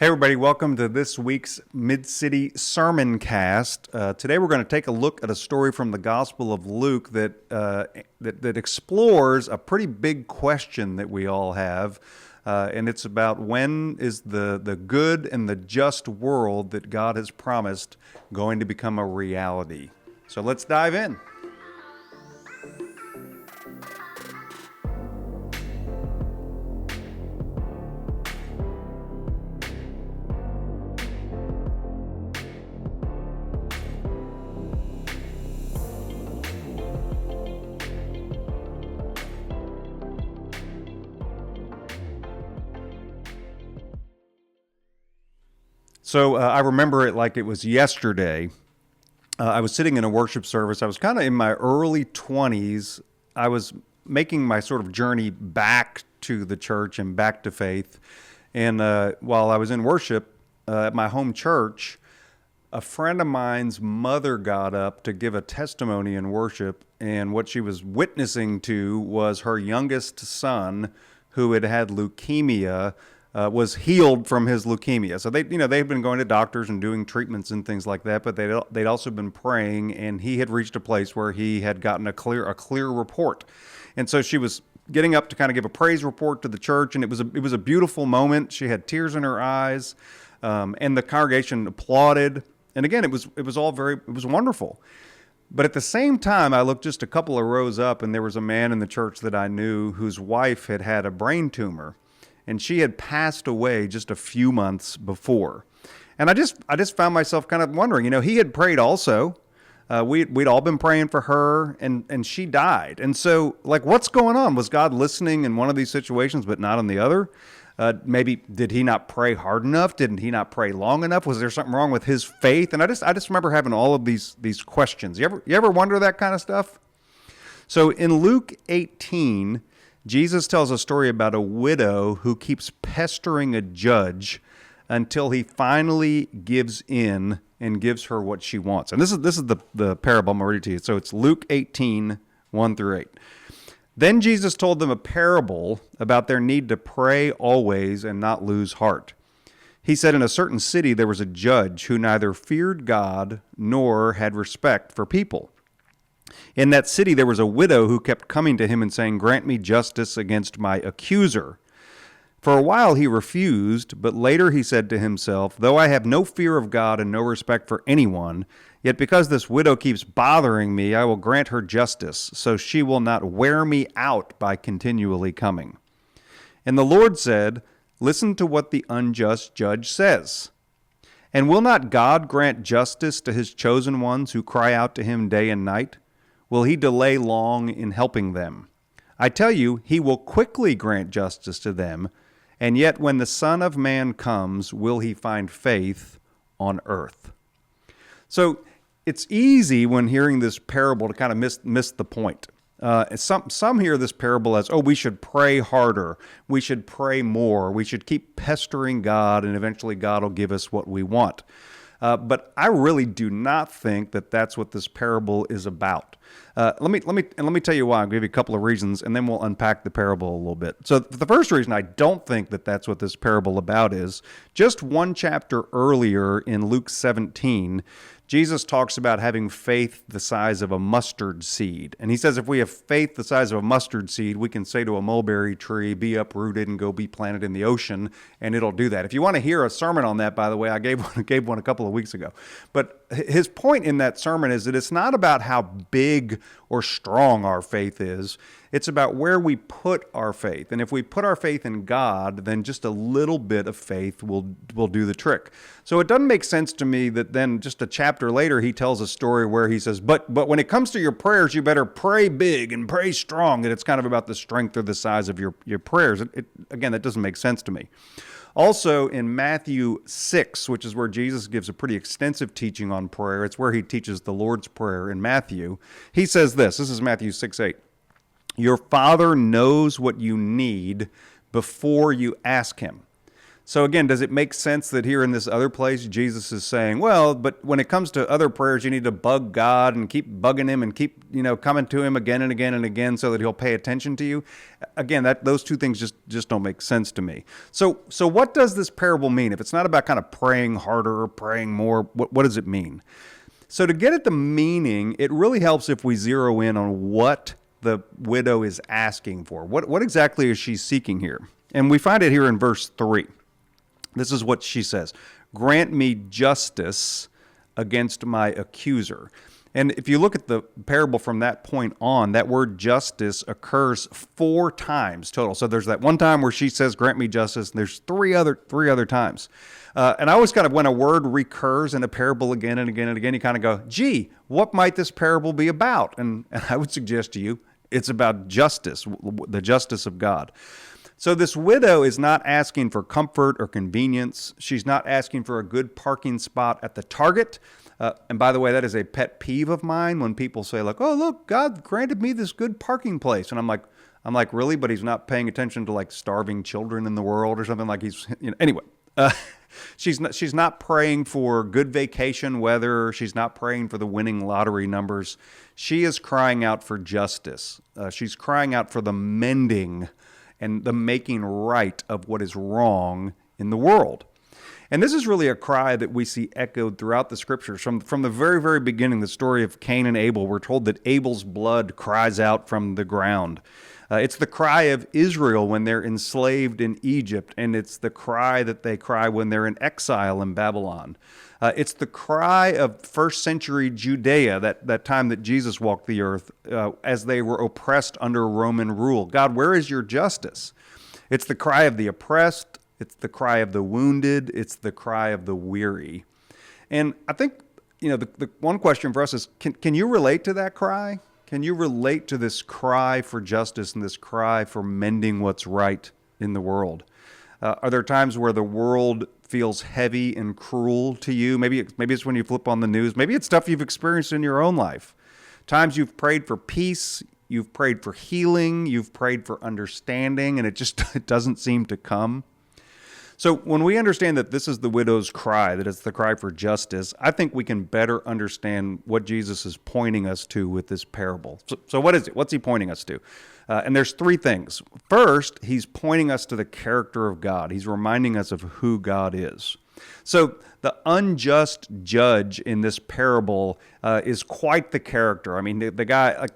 Hey everybody, welcome to this week's Mid-City Sermon Cast. Today we're going to take a look at a story from the Gospel of Luke that explores a pretty big question that we all have, and it's about when is the good and the just world that God has promised going to become a reality. So let's dive in. So I remember it like it was yesterday. I was sitting in a worship service. I was kind of in my early 20s. I was making my sort of journey back to the church and back to faith. And while I was in worship at my home church, a friend of mine's mother got up to give a testimony in worship. And what she was witnessing to was her youngest son, who had had leukemia, was healed from his leukemia. So they'd been going to doctors and doing treatments and things like that, but they'd also been praying, and he had reached a place where he had gotten a clear report. And so she was getting up to kind of give a praise report to the church, and it was a beautiful moment. She had tears in her eyes, and the congregation applauded. And again, it was wonderful. But at the same time, I looked just a couple of rows up, and there was a man in the church that I knew whose wife had had a brain tumor, and she had passed away just a few months before. And I just found myself kind of wondering, he had prayed also. We'd all been praying for her, and she died. And so, what's going on? Was God listening in one of these situations, but not in the other? Maybe did he not pray hard enough? Didn't he not pray long enough? Was there something wrong with his faith? And I just remember having all of these questions. You ever wonder that kind of stuff? So in Luke 18, Jesus tells a story about a widow who keeps pestering a judge until he finally gives in and gives her what she wants. And this is the parable I'm going to read to you. So it's Luke 18, 1 through 8. Then Jesus told them a parable about their need to pray always and not lose heart. He said, in a certain city there was a judge who neither feared God nor had respect for people. In that city there was a widow who kept coming to him and saying, "Grant me justice against my accuser." For a while he refused, but later he said to himself, "Though I have no fear of God and no respect for anyone, yet because this widow keeps bothering me, I will grant her justice, so she will not wear me out by continually coming." And the Lord said, "Listen to what the unjust judge says. And will not God grant justice to his chosen ones who cry out to him day and night? Will he delay long in helping them? I tell you, he will quickly grant justice to them. And yet when the Son of Man comes, will he find faith on earth?" So it's easy when hearing this parable to kind of miss the point. Some hear this parable as, we should pray harder, we should pray more, we should keep pestering God, and eventually God will give us what we want. But I really do not think that that's what this parable is about. Let me tell you why. I'll give you a couple of reasons, and then we'll unpack the parable a little bit. So the first reason I don't think that that's what this parable about is, just one chapter earlier in Luke 17, Jesus talks about having faith the size of a mustard seed. And he says if we have faith the size of a mustard seed, we can say to a mulberry tree, "Be uprooted and go be planted in the ocean," and it'll do that. If you want to hear a sermon on that, by the way, I gave one a couple of weeks ago. But his point in that sermon is that it's not about how big or strong our faith is. It's about where we put our faith. And if we put our faith in God, then just a little bit of faith will do the trick. So it doesn't make sense to me that then just a chapter later he tells a story where he says, but when it comes to your prayers, you better pray big and pray strong. And it's kind of about the strength or the size of your prayers. Again, that doesn't make sense to me. Also, in Matthew 6, which is where Jesus gives a pretty extensive teaching on prayer, it's where he teaches the Lord's Prayer in Matthew. He says this is Matthew 6:8. "Your Father knows what you need before you ask him. So again, does it make sense that here in this other place, Jesus is saying, well, but when it comes to other prayers, you need to bug God and keep bugging him and keep, coming to him again and again and again so that he'll pay attention to you? Again, those two things just don't make sense to me. So what does this parable mean? If it's not about kind of praying harder or praying more, what does it mean? So to get at the meaning, it really helps if we zero in on what the widow is asking for. What exactly is she seeking here? And we find it here in verse 3. This is what she says: grant me justice against my accuser. And if you look at the parable from that point on, that word justice occurs 4 times total. So there's that one time where she says, grant me justice, and there's three other times. And I always kind of, when a word recurs in a parable again and again and again, you kind of go, gee, what might this parable be about? And I would suggest to you, it's about justice, the justice of God. So this widow is not asking for comfort or convenience. She's not asking for a good parking spot at the Target. And by the way, that is a pet peeve of mine when people say, like, oh, look, God granted me this good parking place. And I'm like, really? But he's not paying attention to like starving children in the world or something, like he's, anyway. She's not praying for good vacation weather. She's not praying for the winning lottery numbers. She is crying out for justice. She's crying out for the mending and the making right of what is wrong in the world. And this is really a cry that we see echoed throughout the scriptures. From the very, very beginning, the story of Cain and Abel, we're told that Abel's blood cries out from the ground. It's the cry of Israel when they're enslaved in Egypt, and it's the cry that they cry when they're in exile in Babylon. It's the cry of first century Judea, that time that Jesus walked the earth, as they were oppressed under Roman rule. God, where is your justice? It's the cry of the oppressed. It's the cry of the wounded. It's the cry of the weary. And I think, the one question for us is, can you relate to that cry? Can you relate to this cry for justice and this cry for mending what's right in the world? Are there times where the world feels heavy and cruel to you? Maybe it's when you flip on the news. Maybe it's stuff you've experienced in your own life. Times you've prayed for peace, you've prayed for healing, you've prayed for understanding, and it doesn't seem to come. So when we understand that this is the widow's cry, that it's the cry for justice, I think we can better understand what Jesus is pointing us to with this parable. So what is it? What's he pointing us to? And there's 3 things. First, he's pointing us to the character of God. He's reminding us of who God is. So the unjust judge in this parable is quite the character. I mean, the guy,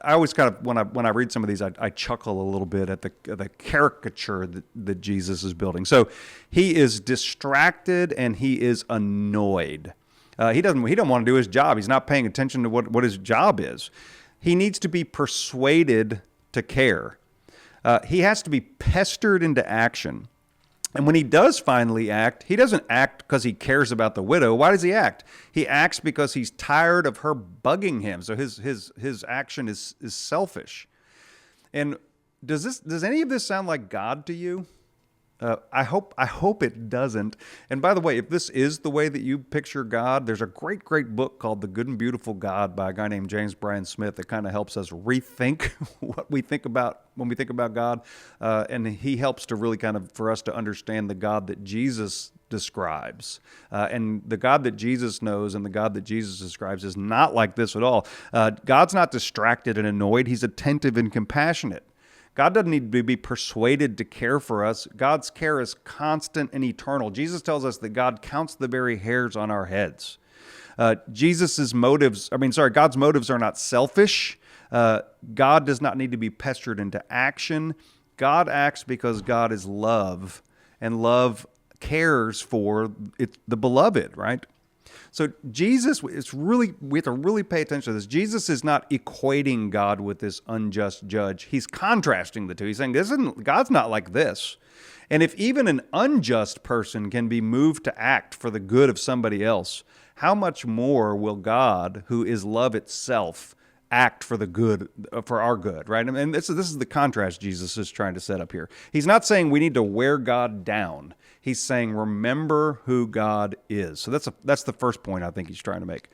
I always kind of, when I read some of these, I chuckle a little bit at the caricature that Jesus is building. So he is distracted and he is annoyed. He don't want to do his job. He's not paying attention to what his job is. He needs to be persuaded to care. He has to be pestered into action. And when he does finally act, he doesn't act because he cares about the widow. Why does he act? He acts because he's tired of her bugging him. So his action is selfish. And does any of this sound like God to you? I hope it doesn't. And by the way, if this is the way that you picture God, there's a great book called The Good and Beautiful God by a guy named James Bryan Smith that kind of helps us rethink what we think about when we think about God. And he helps to really for us to understand the God that Jesus describes. And the God that Jesus knows and the God that Jesus describes is not like this at all. God's not distracted and annoyed. He's attentive and compassionate. God doesn't need to be persuaded to care for us. God's care is constant and eternal. Jesus tells us that God counts the very hairs on our heads. God's motives are not selfish. God does not need to be pestered into action. God acts because God is love, and love cares for the beloved, right? So Jesus, we have to really pay attention to this. Jesus is not equating God with this unjust judge. He's contrasting the two. He's saying, God's not like this. And if even an unjust person can be moved to act for the good of somebody else, how much more will God, who is love itself, act for the good, for our good, right? And this is the contrast Jesus is trying to set up here. He's not saying we need to wear God down. He's saying, remember who God is. So that's the first point I think he's trying to make.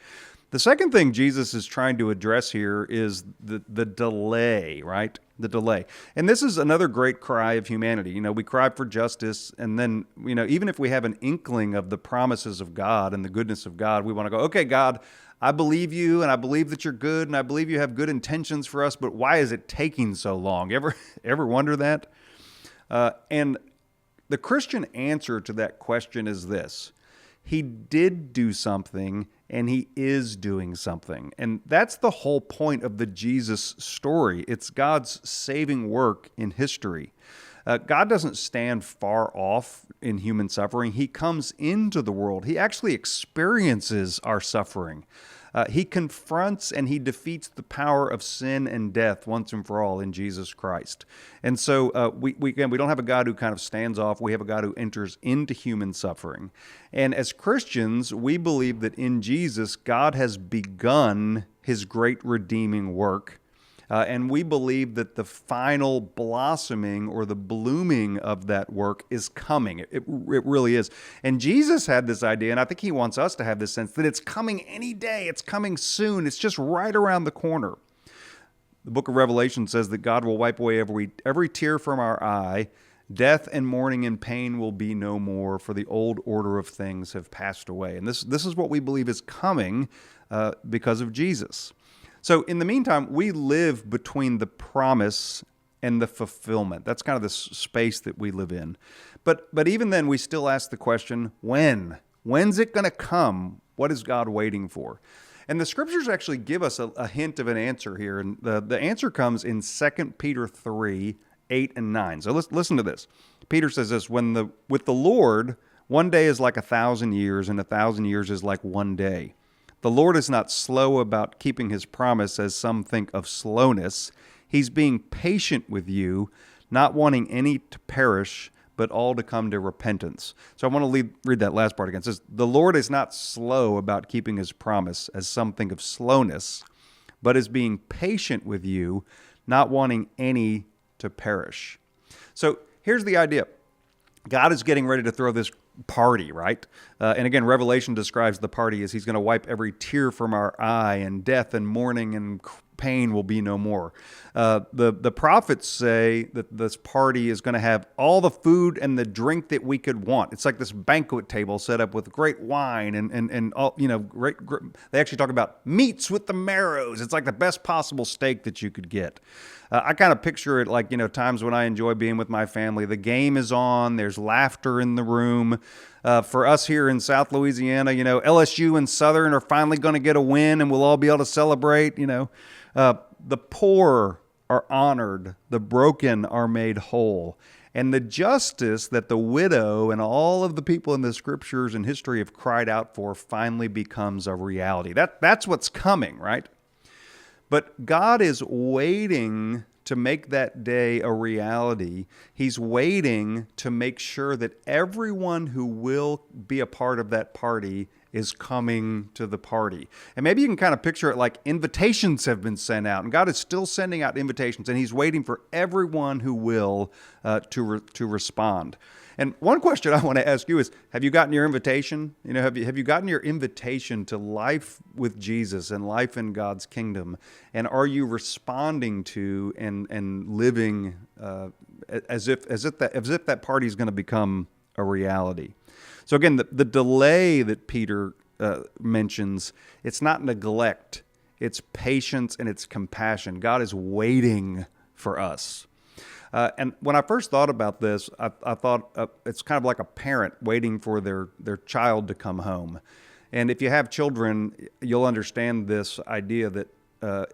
The second thing Jesus is trying to address here is the delay, right? The delay. And this is another great cry of humanity. We cry for justice, and then, even if we have an inkling of the promises of God and the goodness of God, we want to go, okay, God, I believe you, and I believe that you're good, and I believe you have good intentions for us, but why is it taking so long? Ever wonder that? And the Christian answer to that question is this: He did do something, and he is doing something. And that's the whole point of the Jesus story. It's God's saving work in history. God doesn't stand far off in human suffering. He comes into the world. He actually experiences our suffering. He confronts and he defeats the power of sin and death once and for all in Jesus Christ. And so we don't have a God who kind of stands off. We have a God who enters into human suffering. And as Christians, we believe that in Jesus, God has begun his great redeeming work. And we believe that the final blossoming or the blooming of that work is coming. It really is. And Jesus had this idea, and I think he wants us to have this sense that it's coming any day. It's coming soon. It's just right around the corner. The book of Revelation says that God will wipe away every tear from our eye. Death and mourning and pain will be no more, for the old order of things have passed away. And this is what we believe is coming because of Jesus. So in the meantime, we live between the promise and the fulfillment. That's kind of the space that we live in. But even then, we still ask the question, when? When's it going to come? What is God waiting for? And the scriptures actually give us a hint of an answer here. And the answer comes in 2 Peter 3, 8 and 9. So let's listen to this. Peter says this: with the Lord, one day is like 1,000 years, and 1,000 years is like one day. The Lord is not slow about keeping his promise, as some think of slowness. He's being patient with you, not wanting any to perish, but all to come to repentance. So I want to read that last part again. It says, the Lord is not slow about keeping his promise, as some think of slowness, but is being patient with you, not wanting any to perish. So here's the idea. God is getting ready to throw this party, right? And again, Revelation describes the party as he's going to wipe every tear from our eye, and death and mourning and pain will be no more. The prophets say that this party is going to have all the food and the drink that we could want. It's like this banquet table set up with great wine and all, great. They actually talk about meats with the marrows. It's like the best possible steak that you could get. I kind of picture it like, times when I enjoy being with my family. The game is on. There's laughter in the room. For us here in South Louisiana, LSU and Southern are finally going to get a win, and we'll all be able to celebrate. The poor are honored. The broken are made whole. And the justice that the widow and all of the people in the scriptures and history have cried out for finally becomes a reality. That's what's coming, right? But God is waiting to make that day a reality. He's waiting to make sure that everyone who will be a part of that party is coming to the party. And maybe you can kind of picture it like invitations have been sent out, and God is still sending out invitations, and he's waiting for everyone who will to respond. And one question I want to ask you is, have you gotten your invitation? Have you gotten your invitation to life with Jesus and life in God's kingdom? And are you responding to and living as if that party is going to become a reality? So again, the delay that Peter mentions, it's not neglect, it's patience and it's compassion. God is waiting for us. And when I first thought about this, I thought it's kind of like a parent waiting for their child to come home. And if you have children, you'll understand this idea that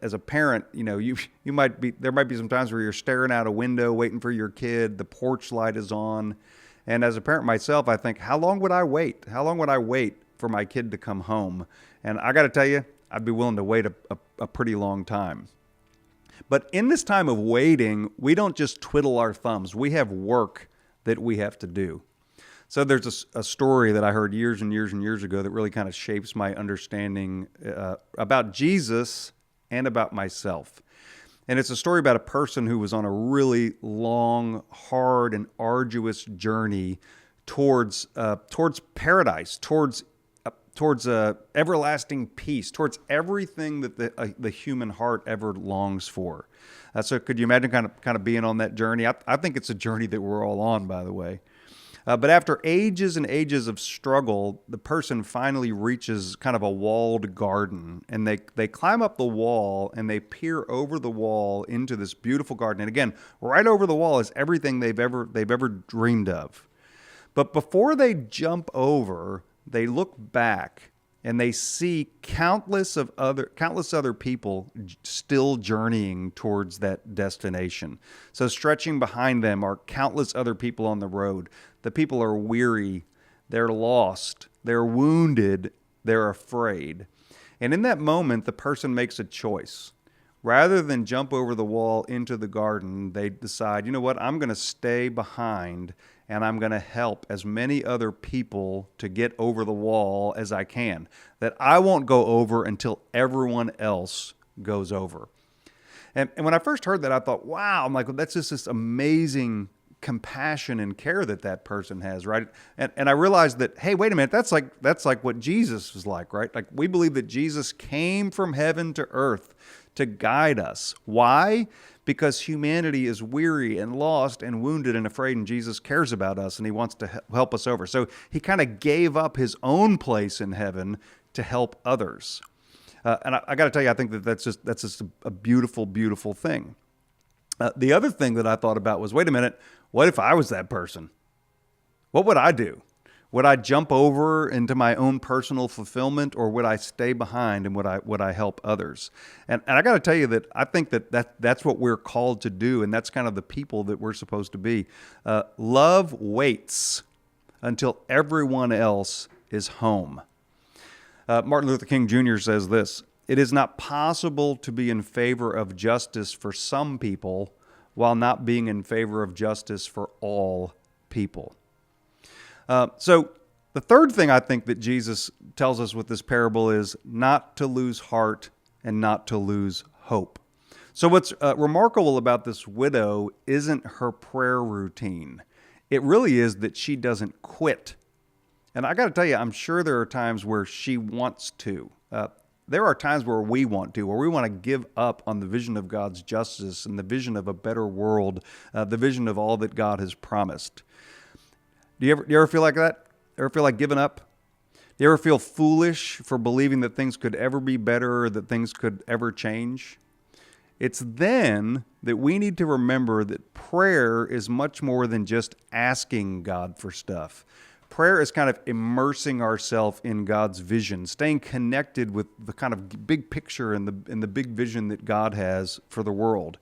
as a parent, you might be, there might be some times where you're staring out a window waiting for your kid, the porch light is on. And as a parent myself, I think, how long would I wait? How long would I wait for my kid to come home? And I got to tell you, I'd be willing to wait a pretty long time. But in this time of waiting, we don't just twiddle our thumbs. We have work that we have to do. So there's a story that I heard years and years and years ago that really kind of shapes my understanding about Jesus and about myself. And it's a story about a person who was on a really long, hard, and arduous journey towards paradise, towards towards everlasting peace, towards everything that the human heart ever longs for. So could you imagine kind of being on that journey? I think it's a journey that we're all on, by the way. But after ages and ages of struggle, the person finally reaches kind of a walled garden, and they climb up the wall and they peer over the wall into this beautiful garden. And again, right over the wall is everything they've ever dreamed of. But before they jump over, they look back and they see countless other people still journeying towards that destination. So stretching behind them are countless other people on the road. The people are weary, they're lost, they're wounded, they're afraid. And in that moment, the person makes a choice. Rather than jump over the wall into the garden, they decide, you know what, I'm going to stay behind and I'm going to help as many other people to get over the wall as I can. That I won't go over until everyone else goes over. And when I first heard that, I thought, wow, I'm like, well, that's just this amazing compassion and care that person has, right? And I realized that, hey, wait a minute, that's like what Jesus was like, right? Like we believe that Jesus came from heaven to earth to guide us. Why? Because humanity is weary and lost and wounded and afraid, and Jesus cares about us and he wants to help us over. So he kind of gave up his own place in heaven to help others. And I got to tell you, I think that's just a beautiful, beautiful thing. The other thing that I thought about was, wait a minute, what if I was that person? What would I do? Would I jump over into my own personal fulfillment, or would I stay behind and would I help others? And I got to tell you that I think that's what we're called to do, and that's kind of the people that we're supposed to be. Love waits until everyone else is home. Martin Luther King Jr. says this: "It is not possible to be in favor of justice for some people while not being in favor of justice for all people." So the third thing I think that Jesus tells us with this parable is not to lose heart and not to lose hope. So what's remarkable about this widow isn't her prayer routine. It really is that she doesn't quit. And I got to tell you, I'm sure there are times where she wants to. There are times where we want to, where we want to give up on the vision of God's justice and the vision of a better world, the vision of all that God has promised. Do you ever feel like that? Ever feel like giving up? Do you ever feel foolish for believing that things could ever be better or that things could ever change? It's then that we need to remember that prayer is much more than just asking God for stuff. Prayer is kind of immersing ourselves in God's vision, staying connected with the kind of big picture and the big vision that God has for the world.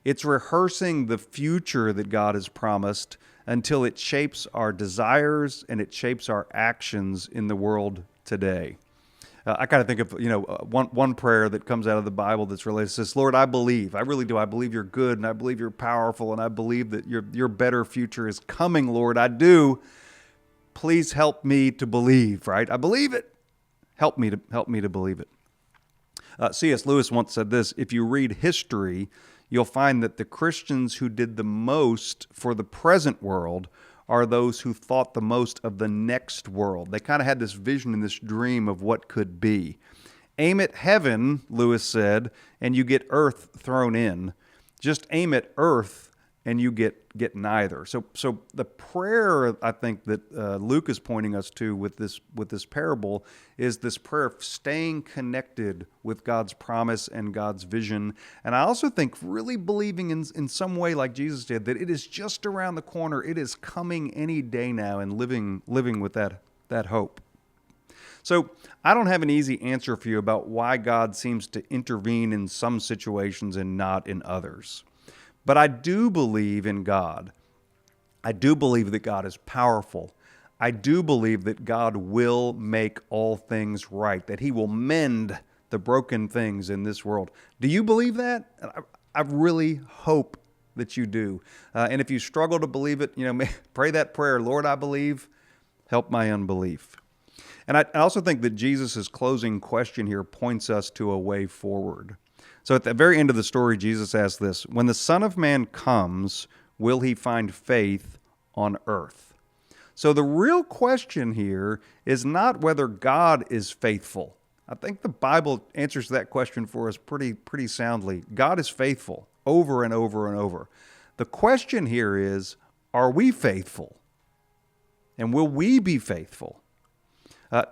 It's rehearsing the future that God has promised until it shapes our desires and it shapes our actions in the world today. I kind of think of, one prayer that comes out of the Bible that's related to this: Lord, I believe. I really do. I believe you're good, and I believe you're powerful, and I believe that your better future is coming, Lord. I do. Please help me to believe, right? I believe it. Help me to believe it. C.S. Lewis once said this: if you read history, you'll find that the Christians who did the most for the present world are those who thought the most of the next world. They kind of had this vision and this dream of what could be. Aim at heaven, Lewis said, and you get earth thrown in. Just aim at earth and you get neither. So the prayer I think that Luke is pointing us to with this parable is this prayer of staying connected with God's promise and God's vision. And I also think really believing in some way, like Jesus did, that it is just around the corner. It is coming any day now, and living with that hope. So I don't have an easy answer for you about why God seems to intervene in some situations and not in others. But I do believe in God. I do believe that God is powerful. I do believe that God will make all things right, that he will mend the broken things in this world. Do you believe that? I really hope that you do. And if you struggle to believe it, pray that prayer: Lord, I believe, help my unbelief. And I also think that Jesus' closing question here points us to a way forward. So at the very end of the story, Jesus asks this: when the Son of Man comes, will he find faith on earth? So the real question here is not whether God is faithful. I think the Bible answers that question for us pretty soundly. God is faithful over and over and over. The question here is, are we faithful? And will we be faithful?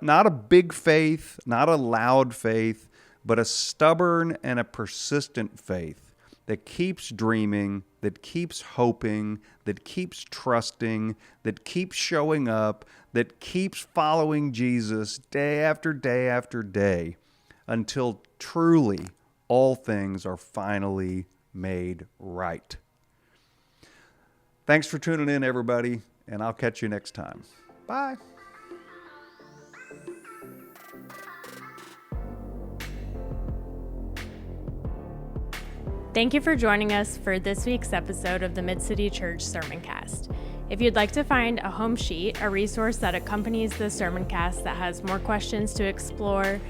Not a big faith, not a loud faith, but a stubborn and a persistent faith that keeps dreaming, that keeps hoping, that keeps trusting, that keeps showing up, that keeps following Jesus day after day after day until truly all things are finally made right. Thanks for tuning in, everybody, and I'll catch you next time. Bye. Thank you for joining us for this week's episode of the Mid-City Church Sermoncast. If you'd like to find a home sheet, a resource that accompanies the sermoncast that has more questions to explore,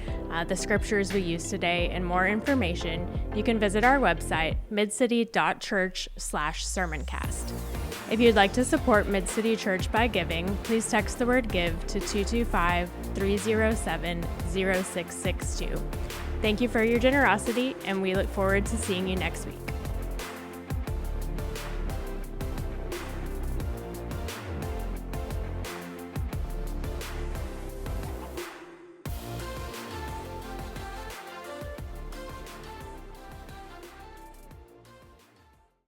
the scriptures we use today, and more information, you can visit our website, midcity.church/sermoncast. If you'd like to support Mid-City Church by giving, please text the word GIVE to 225-307-0662. Thank you for your generosity, and we look forward to seeing you next week.